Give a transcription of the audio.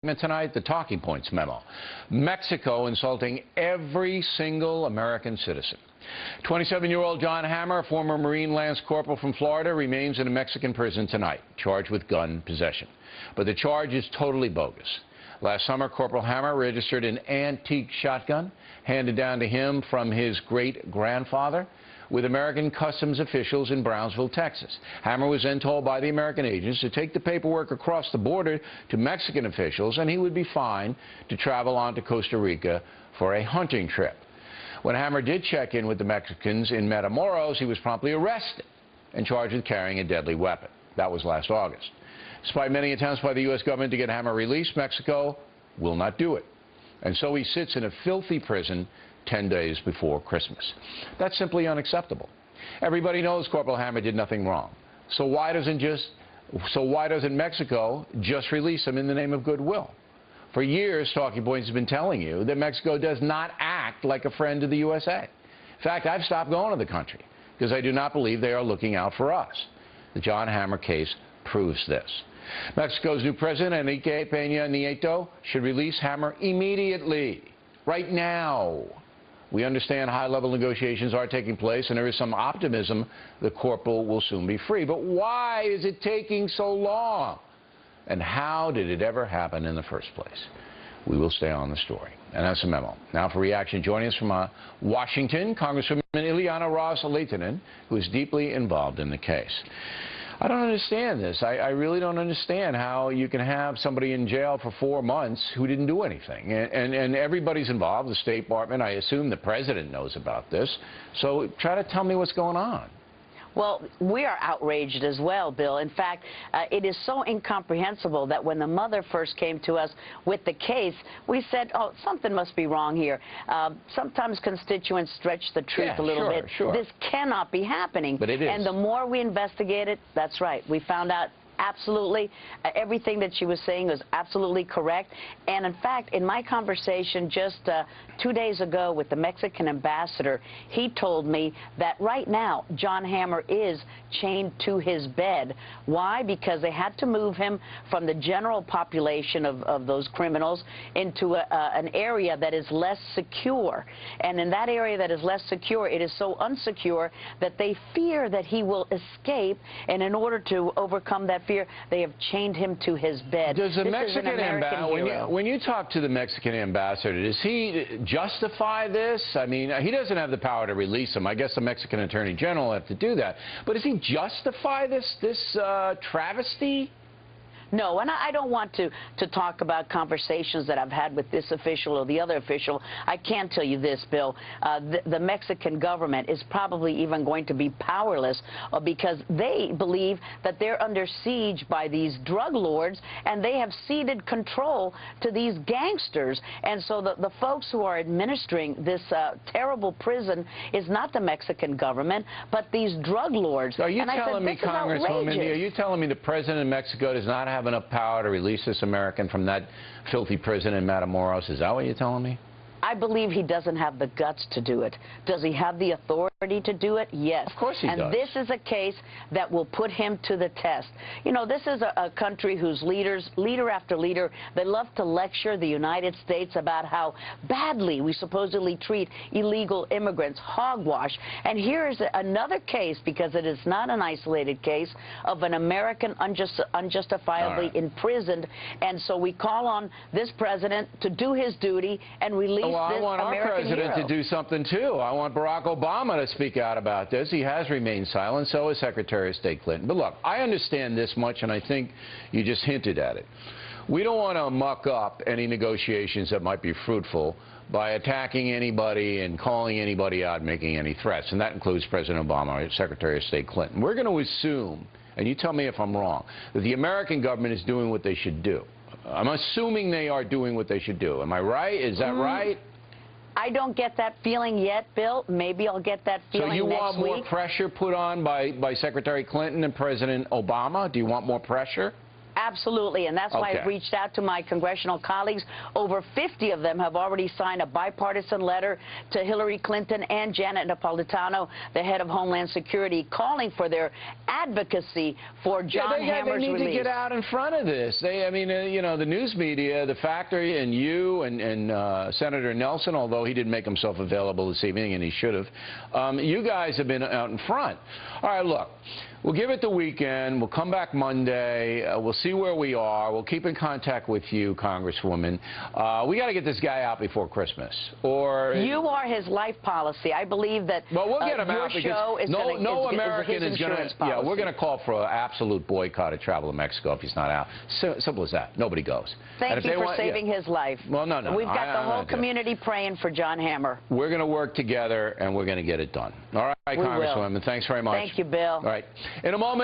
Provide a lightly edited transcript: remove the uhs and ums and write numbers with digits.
Tonight, the Talking Points memo. Mexico insulting every single American citizen. 27-year-old Jon Hammar, former Marine Lance Corporal from Florida, remains in a Mexican prison tonight, charged with gun possession. But the charge is totally bogus. Last summer, Corporal Hammar registered an antique shotgun handed down to him from his great-grandfather with American customs officials in Brownsville, Texas. Hammar was then told by the American agents to take the paperwork across the border to Mexican officials, and he would be fine to travel on to Costa Rica for a hunting trip. When Hammar did check in with the Mexicans in Matamoros, he was promptly arrested and charged with carrying a deadly weapon. That was last August. Despite many attempts by the U.S. government to get Hammar released, Mexico will not do it. And so he sits in a filthy prison 10 days before Christmas. That's simply unacceptable. Everybody knows Corporal Hammar did nothing wrong. So why doesn't Mexico just release him in the name of goodwill? For years, Talking Points has been telling you that Mexico does not act like a friend to the USA. In fact, I've stopped going to the country because I do not believe they are looking out for us. The Jon Hammar case proves this. Mexico's new president, Enrique Peña Nieto, should release Hammar immediately, right now. We understand high-level negotiations are taking place, and there is some optimism the corporal will soon be free. But why is it taking so long? And how did it ever happen in the first place? We will stay on the story. And that's the memo. Now for reaction, joining us from Washington, Congresswoman Ros Lehtinen, who is deeply involved in the case. I don't understand this. I really don't understand how you can have somebody in jail for 4 months who didn't do anything. And everybody's involved, the State Department. I assume the president knows about this. So try to tell me what's going on. Well, we are outraged as well, Bill. In fact, it is so incomprehensible that when the mother first came to us with the case, we said, oh, something must be wrong here. Sometimes constituents stretch the truth a little bit. Sure. This cannot be happening. But it is. And the more we investigated, that's right, we found out absolutely everything that she was saying was absolutely correct. And in fact, in my conversation just 2 days ago with the Mexican ambassador, he told me that right now Jon Hammar is chained to his bed. Why? Because they had to move him from the general population of those criminals into an area that is less secure. And in that area that is less secure, it is so unsecure that they fear that he will escape, and in order to overcome that fear, they have chained him to his bed. Does the Mexican ambassador, when you talk to the Mexican ambassador, does he justify this? I mean, he doesn't have the power to release him. I guess the Mexican Attorney General will have to do that. But does he justify this travesty? No, and I don't want to talk about conversations that I've had with this official or the other official. I can tell you this, Bill. The Mexican government is probably even going to be powerless because they believe that they're under siege by these drug lords, and they have ceded control to these gangsters. And so the folks who are administering this terrible prison is not the Mexican government, but these drug lords. So are you telling me, Congresswoman, are you telling me the president of Mexico does not have enough power to release this American from that filthy prison in Matamoros? Is that what you're telling me? I believe he doesn't have the guts to do it. Does he have the authority to do it? Yes. Of course he does. And this is a case that will put him to the test. You know, this is a country whose leader after leader, they love to lecture the United States about how badly we supposedly treat illegal immigrants, hogwash. And here is another case, because it is not an isolated case, of an American unjustifiably imprisoned. And so we call on this president to do his duty and release well, I want our president to do something, too. I want Barack Obama to speak out about this. He has remained silent. So has Secretary of State Clinton. But look, I understand this much, and I think you just hinted at it. We don't want to muck up any negotiations that might be fruitful by attacking anybody and calling anybody out and making any threats. And that includes President Obama or Secretary of State Clinton. We're going to assume, and you tell me if I'm wrong, that the American government is doing what they should do. I'm assuming they are doing what they should do. Am I right? Is that right? I don't get that feeling yet, Bill. Maybe I'll get that feeling next week. So you want more pressure put on by Secretary Clinton and President Obama? Do you want more pressure? Absolutely, and that's why Okay. I've reached out to my congressional colleagues. Over 50 of them have already signed a bipartisan letter to Hillary Clinton and Janet Napolitano, the head of Homeland Security, calling for their advocacy for Jon Hammar's They need release. to get out in front of this. I mean, you know, the news media, the Factory, and you and Senator Nelson, although he didn't make himself available this evening, and he should have, you guys have been out in front. All right, look. We'll give it the weekend. We'll come back Monday. We'll see where we are. We'll keep in contact with you, Congresswoman. We got to get this guy out before Christmas. Or you are his life policy. I believe that. Well, we'll get him out because no American is going to. Yeah, we're going to call for an absolute boycott of travel to Mexico if he's not out. Simple as that. Nobody goes. Thank you for saving his life. Well, no. We've got the whole community praying for Jon Hammar. We're going to work together, and we're going to get it done. All right, Congresswoman. Thanks very much. Thank you, Bill. All right. In a moment.